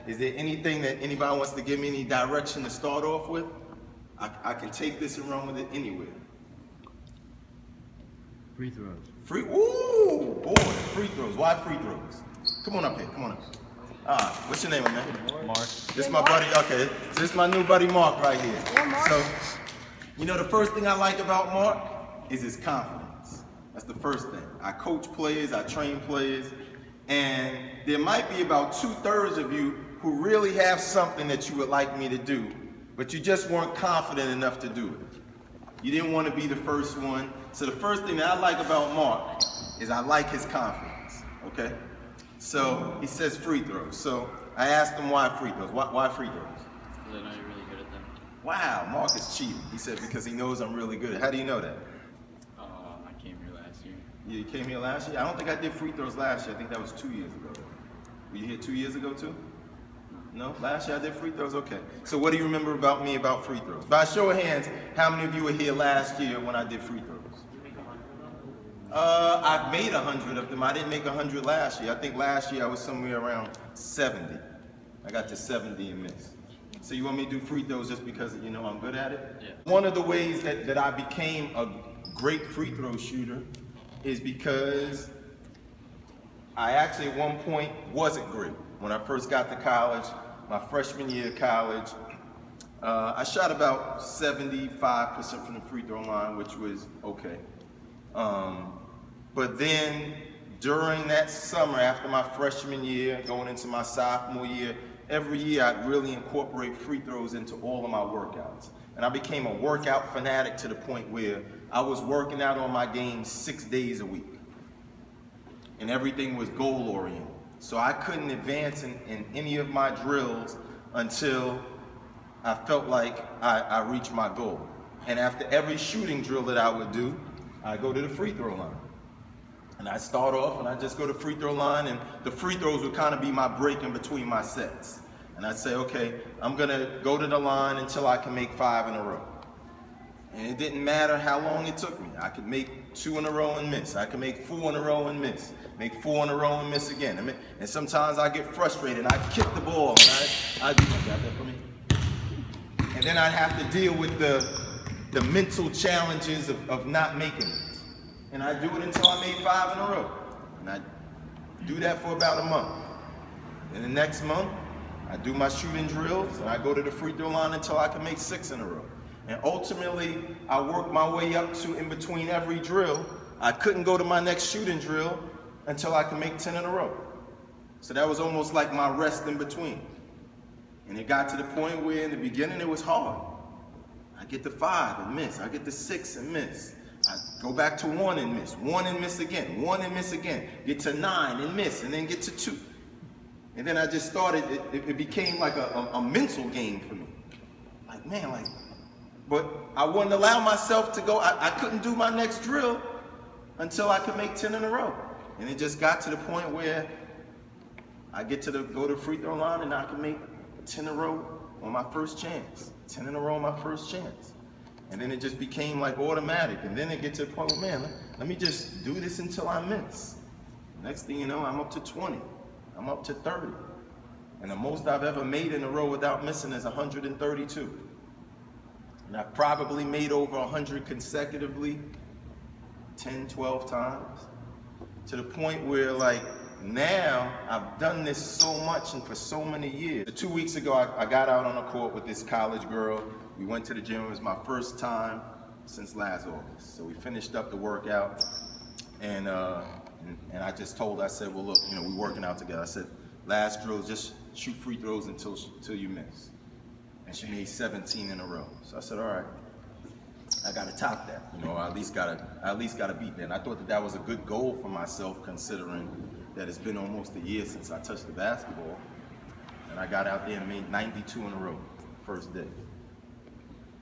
Is there anything that anybody wants to give me any direction to start off with? I can take this and run with it anywhere. Free throws. Ooh, boy, free throws. Why free throws? Come on up here, come on up. What's your name, man? Mark. This is my buddy, okay. So this is my new buddy Mark right here. Yeah, Mark. So, you know the first thing I like about Mark is his confidence. That's the first thing. I coach players, I train players, and there might be about 2/3 of you who really have something that you would like me to do, but you just weren't confident enough to do it. You didn't want to be the first one. So the first thing that I like about Mark is I like his confidence, okay? So he says free throws. So I asked him why free throws. Why free throws? Because I know you're really good at them. Wow, Mark is cheating. He said because he knows I'm really good. How do you know that? I came here last year. You came here last year? I don't think I did free throws last year. I think that was 2 years ago. Were you here 2 years ago too? No? Last year I did free throws? Okay. So what do you remember about me about free throws? By show of hands, how many of you were here last year when I did free throws? I've made 100 of them. I didn't make 100 last year. I think last year I was somewhere around 70. I got to 70 and missed. So you want me to do free throws just because you know I'm good at it? Yeah. One of the ways that I became a great free throw shooter is because I actually at one point wasn't great. When I first got to college, my freshman year of college, I shot about 75% from the free throw line, which was okay. But then during that summer, after my freshman year, going into my sophomore year, every year I'd really incorporate free throws into all of my workouts. And I became a workout fanatic to the point where I was working out on my game 6 days a week. And everything was goal oriented. So I couldn't advance in any of my drills until I felt like I reached my goal. And after every shooting drill that I would do, I go to the free throw line. And I start off and I just go to free throw line, and the free throws would kind of be my break in between my sets. And I'd say, okay, I'm gonna go to the line until I can make 5 in a row. And it didn't matter how long it took me. I could make 2 in a row and miss. I could make 4 in a row and miss. Make 4 in a row and miss again. And sometimes I get frustrated and I kick the ball and I'd be like, got that for me? And then I'd have to deal with the mental challenges of not making it. And I do it until I made 5 in a row. And I do that for about a month. And the next month, I do my shooting drills and I go to the free throw line until I can make 6 in a row. And ultimately, I work my way up to in between every drill. I couldn't go to my next shooting drill until I could make 10 in a row. So that was almost like my rest in between. And it got to the point where in the beginning it was hard. I get to 5 and miss. I get to 6 and miss. I go back to 1 and miss. 1 and miss again. 1 and miss again. Get to 9 and miss, and then get to 2. And then I just started, it became like a mental game for me. Like, man, like, but I wouldn't allow myself to go. I couldn't do my next drill until I could make 10 in a row. And it just got to the point where I get to go to the free throw line and I can make 10 in a row on my first chance. 10 in a row on my first chance. And then it just became like automatic. And then it gets to the point where, man, let me just do this until I miss. Next thing you know, I'm up to 20. I'm up to 30. And the most I've ever made in a row without missing is 132. And I've probably made over 100 consecutively 10, 12 times. To the point where, like, now I've done this so much and for so many years. 2 weeks ago, I got out on the court with this college girl. We went to the gym. It was my first time since last August. So we finished up the workout, and I just told her, I said, well, look, you know, we're working out together. I said, last drill, just shoot free throws until you miss. And she made 17 in a row. So I said, all right, I got to top that. You know, I at least got to beat that. And I thought that was a good goal for myself, considering that it's been almost a year since I touched the basketball. And I got out there and made 92 in a row, first day.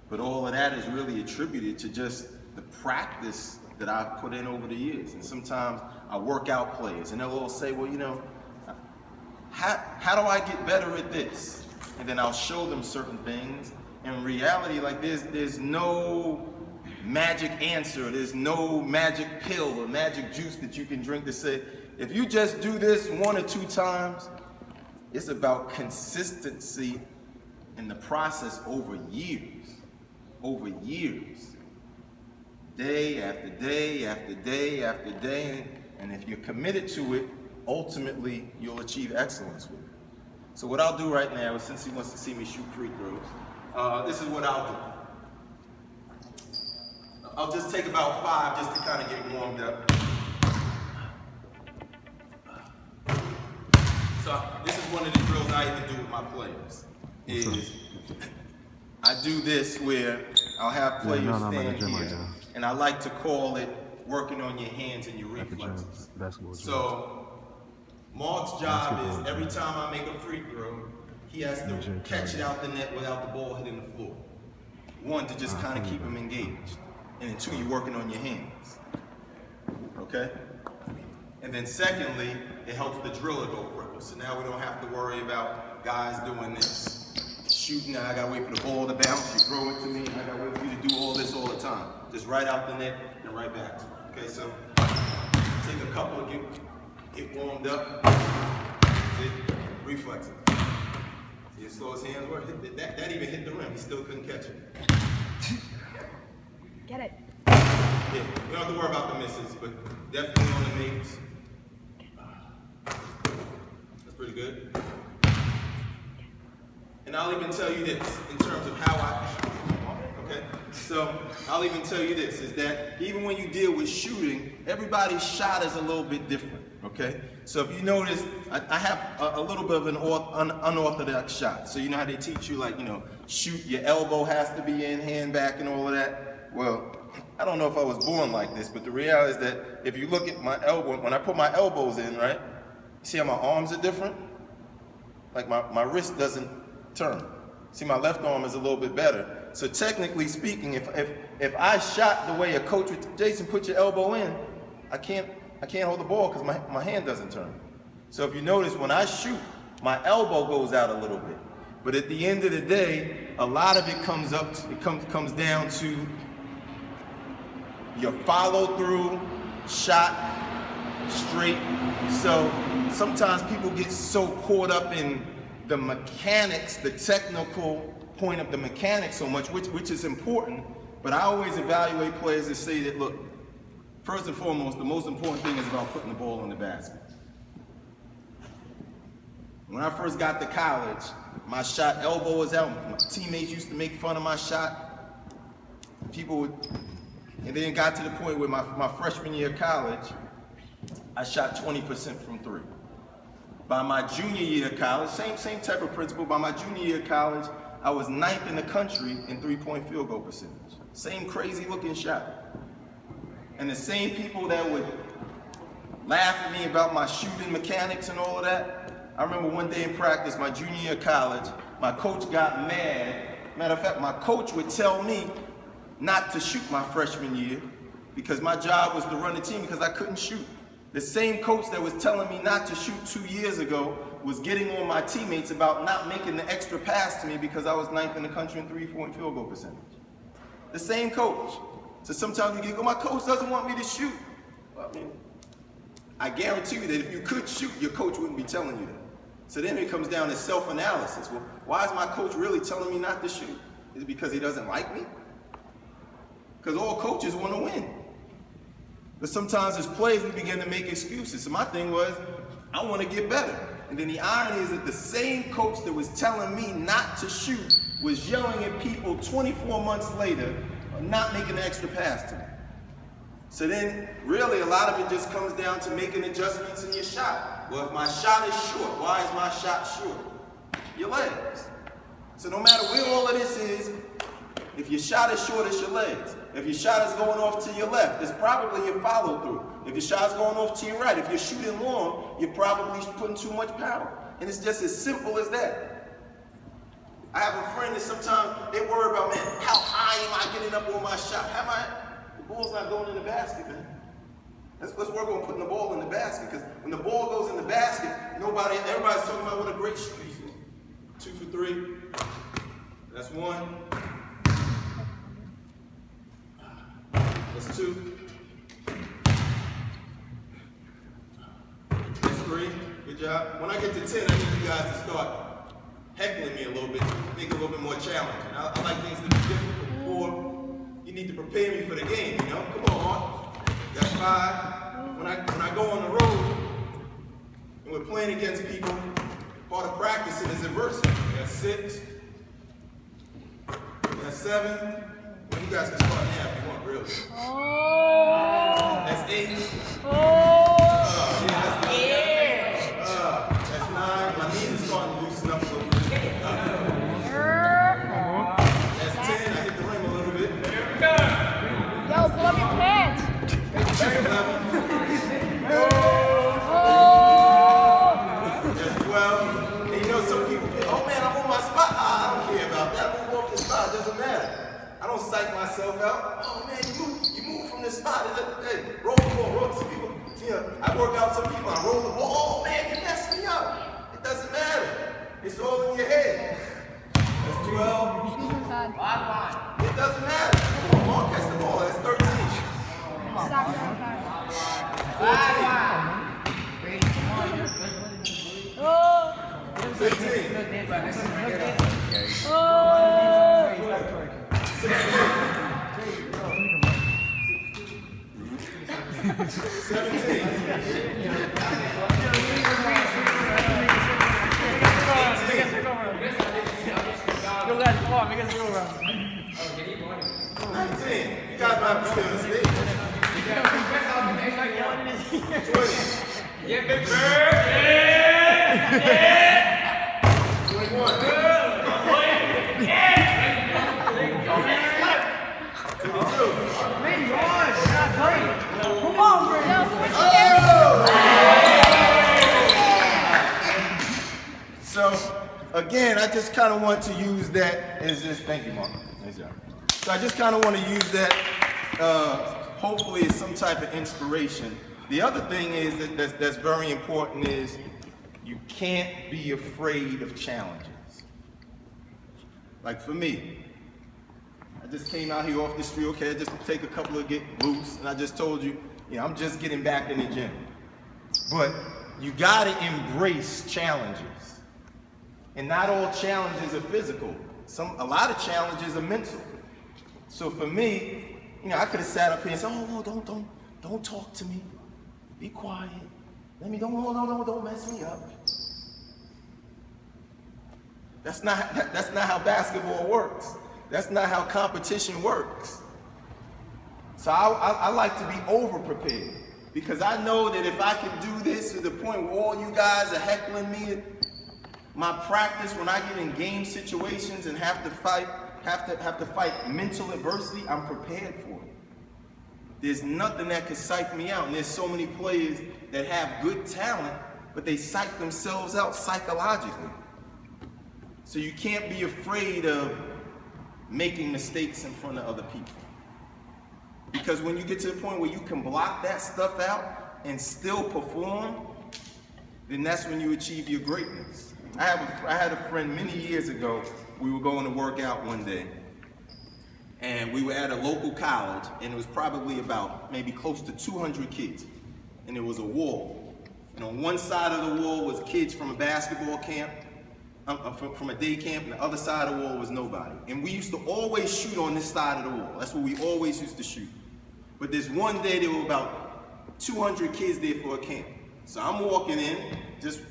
But all of that is really attributed to just the practice that I've put in over the years. And sometimes I work out players and they'll all say, well, you know, how do I get better at this? And then I'll show them certain things. In reality, like there's no magic answer. There's no magic pill or magic juice that you can drink to say, if you just do this 1 or 2 times, It's about consistency in the process over years. Day after day after day after day. And if you're committed to it, ultimately you'll achieve excellence with it. So what I'll do right now is, since he wants to see me shoot free throws, this is what I'll do. I'll just take about 5 just to kind of get warmed up. So this is one of the drills I even do with my players. Is I do this where I'll have players stand here, and I like to call it working on your hands and your reflexes. So Mark's job is every time I make a free throw, he has to catch it out the net without the ball hitting the floor. 1, to just kind of keep him engaged. And then 2, you're working on your hands. Okay? And then secondly, it helps the driller go quicker. So now we don't have to worry about guys doing this. Shooting, I gotta wait for the ball to bounce, you throw it to me, I gotta wait for you to do all this all the time. Just right out the net and right back. Okay, so take a couple of get warmed up. See? Reflexes. See how slow his hands work? That even hit the rim, he still couldn't catch it. Get it. Yeah, you don't have to worry about the misses, but definitely on the makes. That's pretty good. And I'll even tell you this in terms of how okay? So I'll even tell you this, is that even when you deal with shooting, everybody's shot is a little bit different, okay? So if you notice, I have a little bit of an unorthodox shot. So you know how they teach you, like, shoot, your elbow has to be in, hand back and all of that? Well, I don't know if I was born like this, but the reality is that if you look at my elbow, when I put my elbows in, right? See how my arms are different? Like my wrist doesn't turn. See, my left arm is a little bit better. So technically speaking, if I shot the way a coach would, Jason, put your elbow in, I can't hold the ball because my hand doesn't turn. So if you notice, when I shoot, my elbow goes out a little bit. But at the end of the day, a lot of it comes down to your follow through, shot, straight. So sometimes people get so caught up in the mechanics, the technical point of the mechanics so much, which is important, but I always evaluate players and say that, look, first and foremost, the most important thing is about putting the ball in the basket. When I first got to college, my shot elbow was out. My teammates used to make fun of my shot. People would, and then it got to the point where my freshman year of college, I shot 20% from 3. By my junior year of college, same type of principle, by my junior year of college, I was 9th in the country in 3-point field goal percentage. Same crazy looking shot. And the same people that would laugh at me about my shooting mechanics and all of that, I remember one day in practice, my junior year of college, my coach got mad. Matter of fact, my coach would tell me not to shoot my freshman year because my job was to run the team because I couldn't shoot. The same coach that was telling me not to shoot 2 years ago was getting on my teammates about not making the extra pass to me because I was 9th in the country in 3-point field goal percentage. The same coach. So sometimes you get, oh, my coach doesn't want me to shoot. Well, I guarantee you that if you could shoot, your coach wouldn't be telling you that. So then it comes down to self-analysis. Well, why is my coach really telling me not to shoot? Is it because he doesn't like me? Because all coaches want to win. But sometimes as players, we begin to make excuses. So my thing was, I want to get better. And then the irony is that the same coach that was telling me not to shoot was yelling at people 24 months later, not making an extra pass to me. So then, really, a lot of it just comes down to making adjustments in your shot. Well, if my shot is short, why is my shot short? Your legs. So no matter where all of this is, if your shot is short, it's your legs. If your shot is going off to your left, it's probably your follow through. If your shot is going off to your right, if you're shooting long, you're probably putting too much power. And it's just as simple as that. I have a friend that sometimes they worry about, man, how high am I getting up on my shot? The ball's not going in the basket, man. Let's work on putting the ball in the basket, because when the ball goes in the basket, everybody's talking about what a great shooter is. 2 for 3. That's 1. That's 2. That's 3. Good job. When I get to 10, I need you guys to start heckling me a little bit, make it a little bit more challenging. I like things to be difficult before. You need to prepare me for the game, you know? Come on, Mark. That's 5. When I go on the road and we're playing against people, part of practicing is adversity. That's 6. That's 7. Well, you guys can start now if you want, really. That's 8. That's 9. My knees are starting to loosen up a little bit. That's 10. I hit the rim a little bit. Yo, pull up your pants. That's 11. That's 12. And you know, some people feel, oh man, I'm on my spot. I don't care about that. I'm going off the spot. It doesn't matter. I don't psych myself out. Oh man, you move from this spot. Hey, roll the ball, roll. Some people, you know, I work out some people, I roll the ball. Oh man, you messed me up. It doesn't matter. It's all in your head. That's 12. It doesn't matter. Come on, Mark, catch the ball. That's 13. 19. You guys might have to stay on the stage. 20. Yeah, big bird. 21. 22. Come on, bro. So, again, I just kind of want to use that as just, thank you, Mark. Nice job. So I just kind of want to use that, hopefully, as some type of inspiration. The other thing is that's very important is you can't be afraid of challenges. Like for me, I just came out here off the street, okay, just to take a couple of get loose, and I just told you, I'm just getting back in the gym. But you gotta embrace challenges. And not all challenges are physical. A lot of challenges are mental. So for me, I could have sat up here and said, oh, don't talk to me. Be quiet. Don't mess me up. That's not how basketball works. That's not how competition works. So I like to be over-prepared because I know that if I can do this to the point where all you guys are heckling me, my practice when I get in game situations and have to fight mental adversity, I'm prepared for it. There's nothing that can psych me out, and there's so many players that have good talent, but they psych themselves out psychologically. So you can't be afraid of making mistakes in front of other people. Because when you get to the point where you can block that stuff out and still perform, then that's when you achieve your greatness. I had a friend many years ago, we were going to work out one day, and we were at a local college, and it was probably about maybe close to 200 kids, and there was a wall. And on one side of the wall was kids from a basketball camp, from a day camp, and the other side of the wall was nobody. And we used to always shoot on this side of the wall. That's where we always used to shoot. But this one day, there were about 200 kids there for a camp. So I'm walking in, just,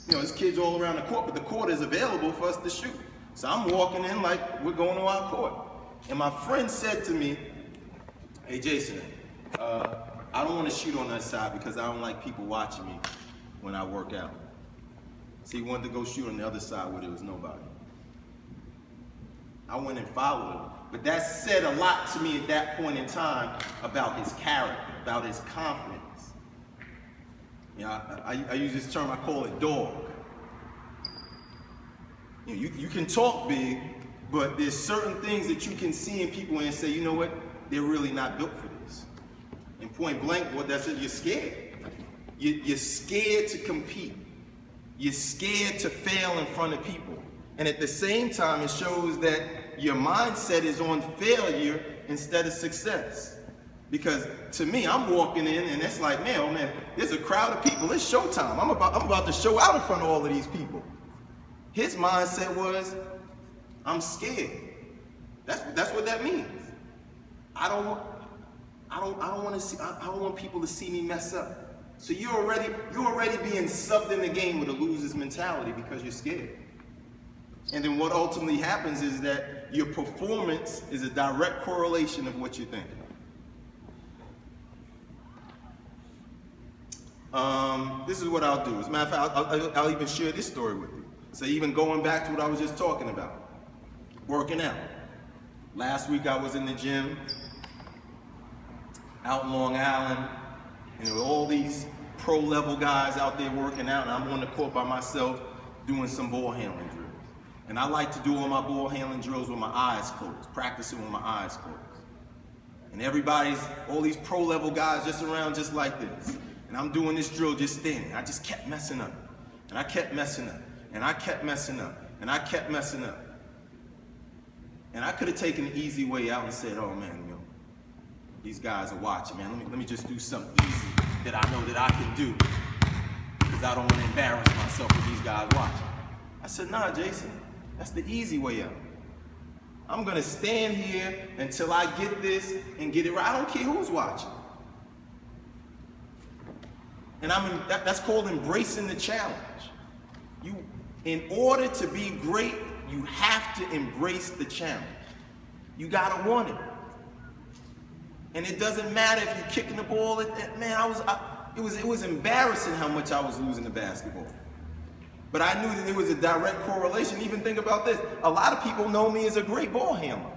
there's kids all around the court, but the court is available for us to shoot. So I'm walking in like we're going to our court. And my friend said to me, hey, Jason, I don't want to shoot on that side because I don't like people watching me when I work out. So he wanted to go shoot on the other side where there was nobody. I went and followed him. But that said a lot to me at that point in time about his character, about his confidence. I use this term, I call it dog. You can talk big, but there's certain things that you can see in people and say, you know what, they're really not built for this. And point blank, that's it, you're scared. You're scared to compete. You're scared to fail in front of people. And at the same time, it shows that your mindset is on failure instead of success. Because to me, I'm walking in and it's like, man, oh man, there's a crowd of people. It's showtime. I'm about to show out in front of all of these people. His mindset was, I'm scared. That's what that means. I don't want people to see me mess up. So you're already being subbed in the game with a loser's mentality because you're scared. And then what ultimately happens is that your performance is a direct correlation of what you're thinking. This is what I'll do. As a matter of fact, I'll even share this story with you. So even going back to what I was just talking about, working out. Last week I was in the gym out in Long Island, and there were all these pro-level guys out there working out, and I'm on the court by myself doing some ball handling drills. And I like to do all my ball handling drills with my eyes closed, practicing with my eyes closed. And all these pro-level guys just around just like this. And I'm doing this drill just standing. I just kept messing up. And I kept messing up. And I kept messing up. And I kept messing up. And I could have taken the easy way out and said, oh man, these guys are watching, man. Let me just do something easy that I know that I can do, because I don't want to embarrass myself with these guys watching. I said, nah, Jason, that's the easy way out. I'm going to stand here until I get this and get it right. I don't care who's watching. And that's called embracing the challenge. In order to be great, you have to embrace the challenge. You got to want it. And it doesn't matter if you're kicking the ball. It was embarrassing how much I was losing the basketball. But I knew that there was a direct correlation. Even think about this. A lot of people know me as a great ball handler.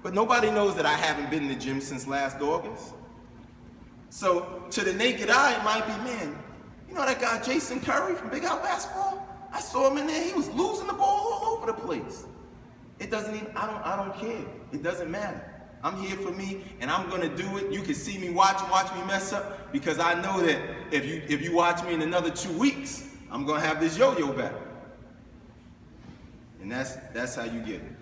But nobody knows that I haven't been in the gym since last August. So to the naked eye, it might be, man, you know that guy Jason Curry from Big Out Basketball? I saw him in there. He was losing the ball all over the place. It doesn't even, I don't care. It doesn't matter. I'm here for me, and I'm gonna do it. You can see me watch me mess up, because I know that if you watch me in another 2 weeks, I'm gonna have this yo-yo back. And that's how you get it.